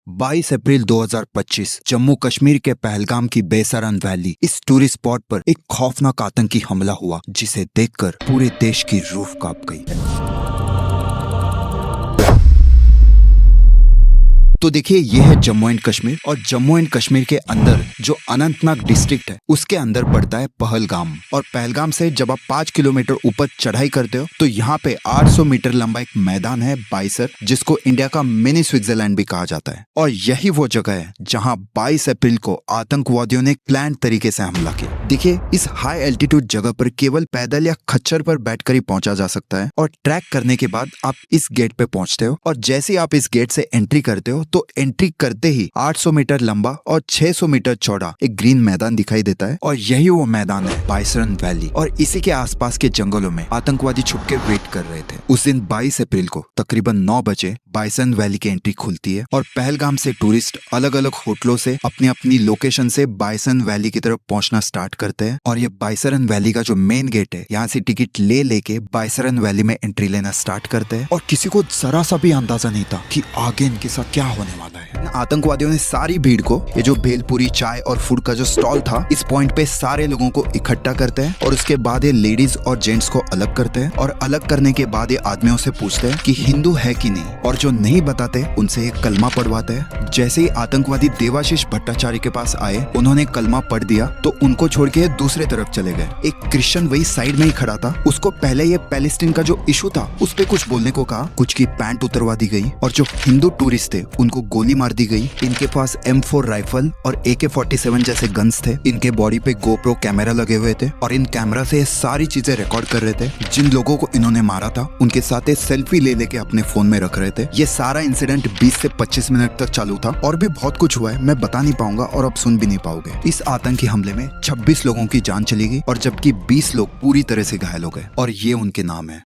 22 अप्रैल 2025 जम्मू कश्मीर के पहलगाम की बेसरन वैली इस टूरिस्ट स्पॉट पर एक खौफनाक आतंकी हमला हुआ जिसे देखकर पूरे देश की रूह कांप गई। तो देखिए, यह है जम्मू एंड कश्मीर और जम्मू एंड कश्मीर के अंदर जो अनंतनाग डिस्ट्रिक्ट है उसके अंदर पड़ता है पहलगाम। और पहलगाम से जब आप 5 किलोमीटर ऊपर चढ़ाई करते हो तो यहाँ पे 800 मीटर लंबा एक मैदान है बाइसर, जिसको इंडिया का मिनी स्विट्जरलैंड भी कहा जाता है। और यही वो जगह है जहाँ 22 अप्रैल को आतंकवादियों ने प्लान तरीके से हमला किया। देखिए, इस हाई एल्टीट्यूड जगह पर केवल पैदल या खच्चर पर बैठकर ही पहुंचा जा सकता है और ट्रैक करने के बाद आप इस गेट पे पहुंचते हो और जैसे आप इस गेट से एंट्री करते हो तो एंट्री करते ही 800 मीटर लंबा और 600 मीटर चौड़ा एक ग्रीन मैदान दिखाई देता है। और यही वो मैदान है बाइसरन वैली। और इसी के आसपास के जंगलों में आतंकवादी छुप के वेट कर रहे थे। उस दिन 22 अप्रैल को तकरीबन 9 बजे बाइसरन वैली की एंट्री खुलती है और पहलगाम से टूरिस्ट अलग अलग होटलों से अपनी अपनी लोकेशन से बाइसरन वैली की तरफ पहुंचना स्टार्ट करते हैं। और ये बाइसरन वैली का जो मेन गेट है, यहाँ से टिकट ले लेके बाइसरन वैली में एंट्री लेना स्टार्ट करते हैं। और किसी को जरा सा भी अंदाजा नहीं था कि आगे इनके साथ क्या होने वाला है। आतंकवादियों ने सारी भीड़ को, ये जो भेलपुरी चाय और फूड का जो स्टॉल था, इस पॉइंट पे सारे लोगों को इकट्ठा करते हैं और उसके बाद ये लेडीज और जेंट्स को अलग करते हैं। और अलग करने के बाद ये आदमियों से पूछते हैं कि हिंदू है कि नहीं, और जो नहीं बताते उनसे ये कलमा पढ़वाते हैं। जैसे ही आतंकवादी देवाशीष भट्टाचार्य के पास आए, उन्होंने कलमा पढ़ दिया तो उनको छोड़ के दूसरे तरफ चले गए। एक क्रिश्चियन वही साइड में ही खड़ा था, उसको पहले ये पैलेस्टीन का जो इशू था उस पे कुछ बोलने को कहा, कुछ की पैंट उतरवा दी गई और जो हिंदू टूरिस्ट थे उनको गोली मार दी गई। इनके पास M4 राइफल और AK-47 जैसे गन्स थे। इनके बॉडी पे GoPro कैमरा लगे हुए थे और इन कैमरा से सारी चीजें रिकॉर्ड कर रहे थे। जिन लोगों को इन्होंने मारा था उनके साथ सेल्फी ले लेके अपने फोन में रख रहे थे। ये सारा इंसिडेंट 20 से 25 मिनट तक चालू था और भी बहुत कुछ हुआ है, मैं बता नहीं पाऊंगा और आप सुन भी नहीं पाओगे। इस आतंकी हमले में 26 लोगों की जान चली गई और जबकि 20 लोग पूरी तरह से घायल हो गए। और ये उनके नाम है।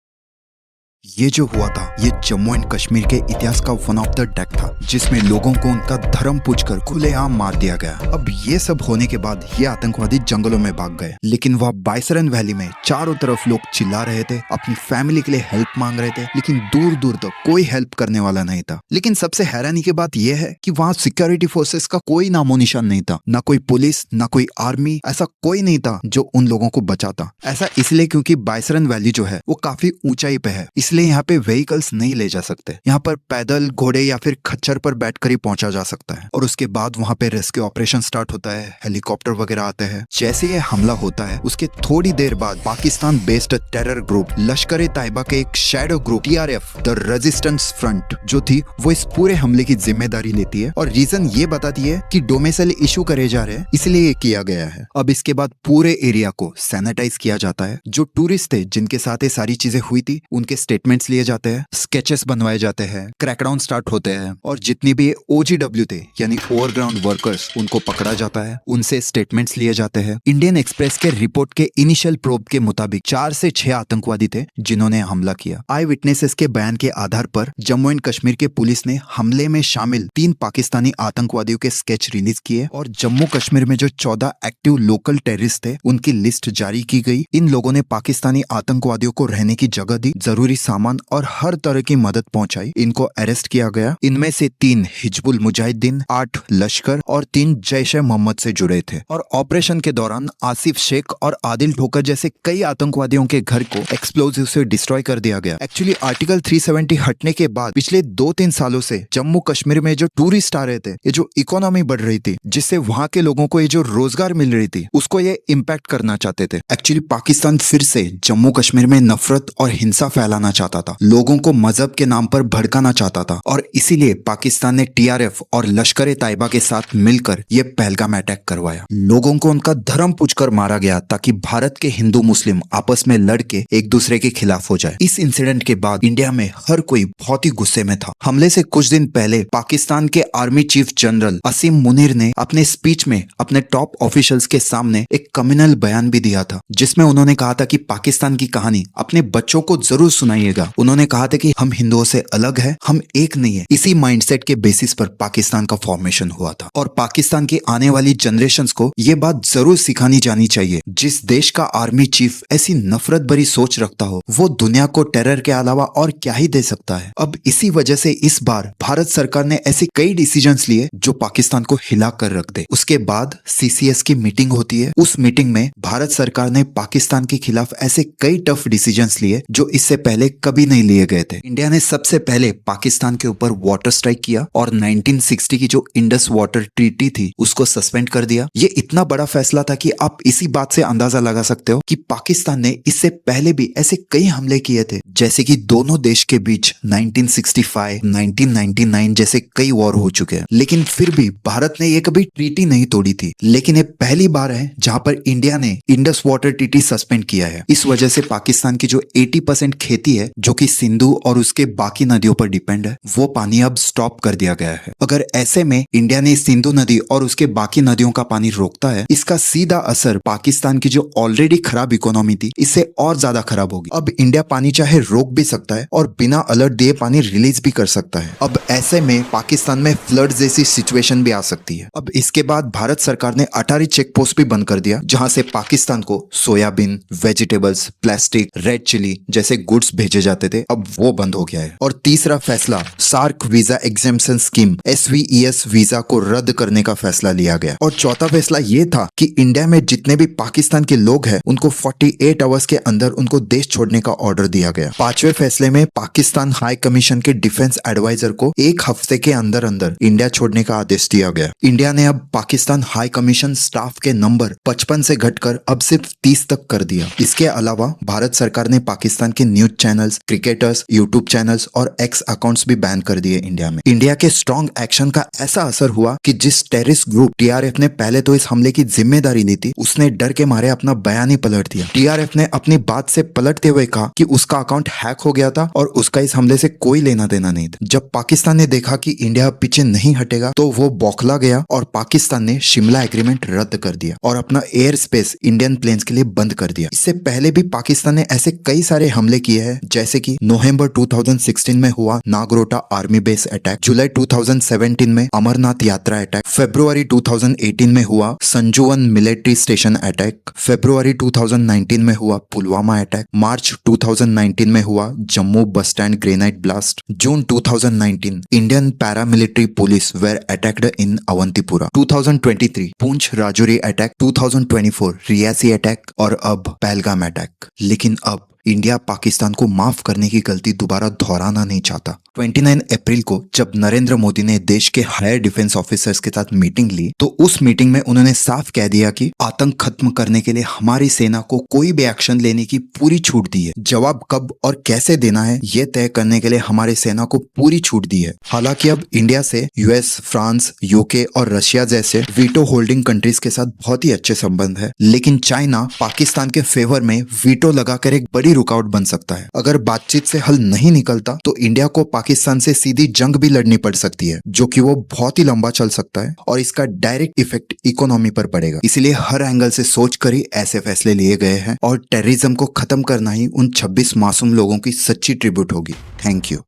ये जो हुआ था, ये जम्मू एंड कश्मीर के इतिहास का वन ऑफ द डेक था, जिसमें लोगों को उनका धर्म पूछकर खुलेआम मार दिया गया। अब ये सब होने के बाद ये आतंकवादी जंगलों में भाग गए, लेकिन वह बाइसरन वैली में चारों तरफ लोग चिल्ला रहे थे, अपनी फैमिली के लिए हेल्प मांग रहे थे, लेकिन दूर दूर तक कोई हेल्प करने वाला नहीं था। लेकिन सबसे हैरानी की बात यह है कि वहाँ सिक्योरिटी फोर्सेस का कोई नामो निशान नहीं था, ना कोई पुलिस, ना कोई आर्मी, ऐसा कोई नहीं था जो उन लोगों को बचाता। ऐसा इसलिए क्योंकि बाइसरन वैली जो है वो काफी ऊंचाई पे है, इसलिए यहाँ पे व्हीकल्स नहीं ले जा सकते। यहाँ पर पैदल, घोड़े या फिर खच्चर पर बैठकर ही पहुंचा जा सकता है। और उसके बाद वहाँ पे रेस्क्यू ऑपरेशन स्टार्ट होता है, हेलीकॉप्टर वगैरह आते हैं। जैसे ये हमला होता है उसके थोड़ी देर बाद पाकिस्तान बेस्ड टेरर ग्रुप लश्कर तैयबा के एक shadow group TRF the resistance front जो थी वो इस पूरे हमले की जिम्मेदारी लेती है और रीजन ये बताती है कि डोमिसाइल इशू करे जा रहे हैं, इसलिए ये किया गया है। अब इसके बाद पूरे एरिया को सैनिटाइज किया जाता है। जो टूरिस्ट थे जिनके साथ ये सारी चीजें हुई थी उनके स्टेटमेंट्स लिए जाते हैं, स्केचेस बनवाए जाते हैं, क्रैकडाउन स्टार्ट होते हैं और जितनी भी OGW थे यानी ओवरग्राउंड वर्कर्स उनको पकड़ा जाता है, उनसे स्टेटमेंट्स लिए जाते हैं। इंडियन एक्सप्रेस के रिपोर्ट के इनिशियल प्रोब के मुताबिक 4 से 6 आतंकवादी थे जिन्होंने हमला किया। आई विटनेसेस के बयान के आधार पर जम्मू एंड कश्मीर के पुलिस ने हमले में शामिल 3 पाकिस्तानी आतंकवादियों के स्केच रिलीज किए और जम्मू कश्मीर में जो 14 एक्टिव लोकल टेररिस्ट थे उनकी लिस्ट जारी की गई। इन लोगों ने पाकिस्तानी आतंकवादियों को रहने की जगह दी, जरूरी सामान और हर तरह की मदद पहुंचाई। इनको अरेस्ट किया गया। इनमें से 3 हिजबुल मुजाहिदीन, 8 लश्कर और 3 जैश ए मोहम्मद से जुड़े थे। और ऑपरेशन के दौरान आसिफ शेख और आदिल ठोकर जैसे कई आतंकवादियों के घर को एक्सप्लोजिव से डिस्ट्रॉय कर दिया गया। एक्चुअली आर्टिकल 370 हटने के बाद पिछले 2-3 सालों से जम्मू कश्मीर में जो टूरिस्ट आ रहे थे, ये जो इकोनॉमी बढ़ रही थी, जिससे वहाँ के लोगों को ये जो रोजगार मिल रही थी उसको ये इम्पैक्ट करना चाहते थे। एक्चुअली पाकिस्तान फिर से जम्मू कश्मीर में नफरत और हिंसा फैलाना चाहता था, लोगों को मजहब के नाम पर भड़काना चाहता था और इसीलिए पाकिस्तान ने TRF और लश्कर तैयबा के साथ मिलकर ये पहलगाम अटैक करवाया। लोगों को उनका धर्म पूछकर मारा गया ताकि भारत के हिंदू मुस्लिम आपस में लड़ के एक दूसरे के खिलाफ हो जाए। इस इंसिडेंट के बाद इंडिया में हर कोई बहुत ही गुस्से में था। हमले से कुछ दिन पहले पाकिस्तान के आर्मी चीफ जनरल असीम मुनीर ने अपने स्पीच में अपने टॉप ऑफिशियल्स के सामने एक कम्युनल बयान भी दिया था, जिसमें उन्होंने कहा था कि पाकिस्तान की कहानी अपने बच्चों को जरूर सुनाइए सुनिएगा। उन्होंने कहा था कि हम हिंदुओं से अलग है, हम एक नहीं है। इसी माइंडसेट के बेसिस पर पाकिस्तान का फॉर्मेशन हुआ था और पाकिस्तान की आने वाली जनरेशंस को ये बात जरूर सिखानी जानी चाहिए। जिस देश का आर्मी चीफ ऐसी नफरत भरी सोच रखता हो, वो दुनिया को टेरर के अलावा और क्या ही दे सकता है। अब इसी वजह से इस बार भारत सरकार ने ऐसे कई डिसीजंस लिए जो पाकिस्तान को हिला कर रख दे। उसके बाद CCS की मीटिंग होती है। उस मीटिंग में भारत सरकार ने पाकिस्तान के खिलाफ ऐसे कई टफ डिसीजंस लिए जो इससे पहले कभी नहीं लिए गए थे। इंडिया ने सबसे पहले पाकिस्तान के ऊपर वाटर स्ट्राइक किया और 1960 की जो इंडस वाटर ट्रीटी थी उसको सस्पेंड कर दिया। ये इतना बड़ा फैसला था कि आप इसी बात से अंदाजा लगा सकते हो कि पाकिस्तान ने इससे पहले भी ऐसे कई हमले किए थे, जैसे कि दोनों देश के बीच 1965, 1999 जैसे कई वॉर हो चुके हैं, लेकिन फिर भी भारत ने ये कभी ट्रीटी नहीं तोड़ी थी। लेकिन ये पहली बार है जहां पर इंडिया ने इंडस वाटर ट्रीटी सस्पेंड किया है। इस वजह से पाकिस्तान की जो 80% खेती है, जो कि सिंधु और उसके बाकी नदियों पर डिपेंड है, वो पानी अब स्टॉप कर दिया गया है। अगर ऐसे में इंडिया ने सिंधु नदी और उसके बाकी नदियों का पानी रोकता है, इसका सीधा असर पाकिस्तान की जो ऑलरेडी खराब इकोनॉमी थी इससे और ज्यादा खराब होगी। अब इंडिया पानी चाहे रोक भी सकता है और बिना अलर्ट दिए पानी रिलीज भी कर सकता है। अब ऐसे में पाकिस्तान में फ्लड जैसी सिचुएशन भी आ सकती है। अब इसके बाद भारत सरकार ने अटारी चेक पोस्ट भी बंद कर दिया, जहां से पाकिस्तान को soybean, vegetables, plastic, red chilli जैसे गुड्स भेजे जाते थे, अब वो बंद हो गया है। और तीसरा फैसला, SAARC visa exemption scheme SVES visa को रद्द करने का फैसला लिया गया। और चौथा फैसला ये था कि इंडिया में जितने भी पाकिस्तान के लोग हैं उनको 48 आवर्स के अंदर उनको देश छोड़ने का ऑर्डर दिया गया। पांचवें फैसले में पाकिस्तान हाई कमीशन के डिफेंस एडवाइजर को 1 हफ्ते के अंदर अंदर इंडिया छोड़ने का आदेश दिया गया। इंडिया ने अब पाकिस्तान हाई कमीशन स्टाफ के नंबर 55 से घटकर अब सिर्फ 30 तक कर दिया। इसके अलावा भारत सरकार ने पाकिस्तान के news channels, cricketers, YouTube channels और X अकाउंट्स भी बैन कर दिए इंडिया में। इंडिया के स्ट्रॉन्ग एक्शन का ऐसा असर हुआ कि जिस टेररिस्ट ग्रुप TRF ने पहले तो इस हमले की जिम्मेदारी ली थी, उसने डर के मारे अपना बयान ही पलट दिया। TRF ने अपनी बात से पलटते हुए कहा कि उसका अकाउंट हैक हो गया था और उसका इस हमले से कोई लेना देना नहीं था। जब पाकिस्तान ने देखा कि इंडिया पीछे नहीं हटेगा तो वो बौखला गया और पाकिस्तान ने शिमला एग्रीमेंट रद्द कर दिया और अपना एयर स्पेस इंडियन प्लेन्स के लिए बंद कर दिया। इससे पहले भी पाकिस्तान ने ऐसे कई सारे हमले किए हैं, जैसे कि नवंबर 2016 में हुआ नागरोटा आर्मी बेस अटैक, जुलाई 2017 में अमरनाथ यात्रा अटैक, फरवरी 2018 में हुआ संजुवन मिलिट्री स्टेशन अटैक, फरवरी 2019 में हुआ पुलवामा अटैक, मार्च 2019 में हुआ Jammu bus stand grenade blast, June 2019 Indian paramilitary police were attacked in Awantipora, 2023 Poonch Rajouri attack, 2024 Reasi attack और अब पहलगाम अटैक। लेकिन अब इंडिया पाकिस्तान को माफ करने की गलती दोबारा दोहराना नहीं चाहता। 29 अप्रैल को जब नरेंद्र मोदी ने देश के हायर डिफेंस ऑफिसर्स के साथ मीटिंग ली, तो उस मीटिंग में उन्होंने साफ कह दिया कि आतंक खत्म करने के लिए हमारी सेना को कोई भी एक्शन लेने की पूरी छूट दी है। जवाब कब और कैसे देना है ये तय करने के लिए हमारी सेना को पूरी छूट दी है। हालांकि अब इंडिया से US, फ्रांस, UK और रशिया जैसे वीटो होल्डिंग कंट्रीज के साथ बहुत ही अच्छे संबंध है, लेकिन चाइना पाकिस्तान के फेवर में वीटो लगाकर एक बड़ी रुकावट बन सकता है। अगर बातचीत से हल नहीं निकलता तो इंडिया को पाकिस्तान से सीधी जंग भी लड़नी पड़ सकती है, जो कि वो बहुत ही लंबा चल सकता है और इसका डायरेक्ट इफेक्ट इकोनॉमी पर पड़ेगा। इसलिए हर एंगल से सोच कर ही ऐसे फैसले लिए गए हैं और टेररिज्म को खत्म करना ही उन 26 मासूम लोगों की सच्ची ट्रिब्यूट होगी। Thank you.